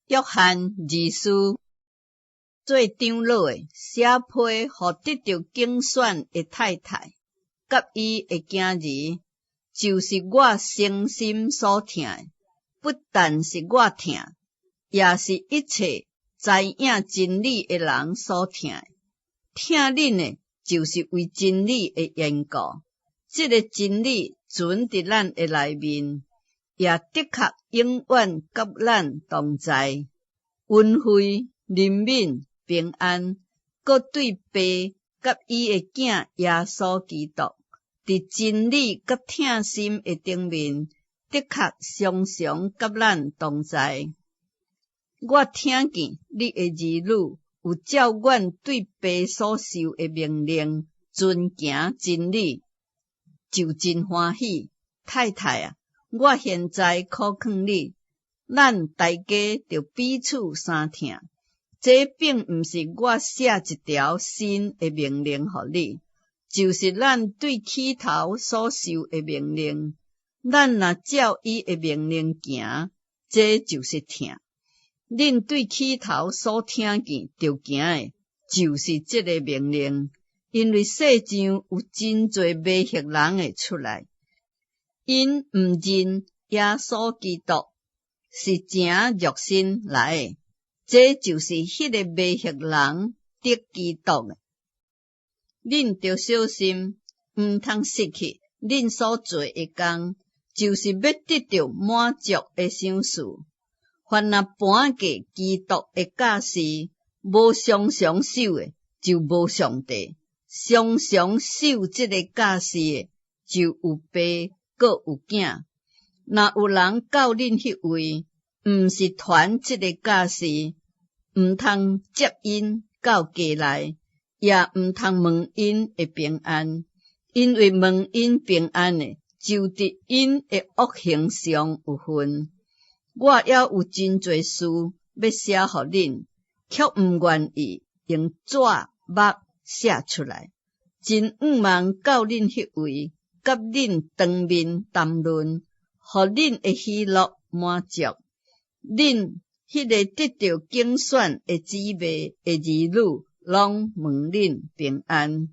约翰二世做长老诶，写批互得到竞选诶太太，甲伊诶囝儿，就是我诚心所听诶，不但是我听，也是一切知影真理诶人所听诶。听恁诶，就是为真理诶缘故。这个真理存伫咱诶内面，也的确永远甲咱同在。恩惠、怜悯、平安，搁对爸甲伊诶囝耶稣基督，伫真理甲听心诶顶面，的确常常甲咱同在。我听见你诶儿女有照阮对爸所受诶命令，遵行真理，就真欢喜。太太啊，我现在考劝你，咱大家着彼此相听。这并毋是我写一条新诶命令互你，就是咱对起头所受诶命令。咱若照伊诶命令行，这就是听。恁对起头所听见着行诶，就是这个命令。因为世上有真侪迷惑人会出来，因毋认耶稣基督是正肉身来诶，这就是迄个迷惑人得基督诶。恁着小心，毋通失去恁所做诶工，就是要得到满足诶赏赐。凡若搬过基督诶教示，无常常守诶，就无上帝；常常守这个教示诶，就有爸，阁有囝。若有人到恁迄位，毋是传这个教示，毋通接因到家来，也毋通问因会平安，因为问因平安诶，就伫因诶恶行上有份。我也有真侪事要写互恁，却毋愿意用纸墨写出来。真仰望到恁迄位，甲恁当面谈论，互恁会喜乐满足。恁迄个得到竞选诶姊妹诶儿女，拢问恁平安。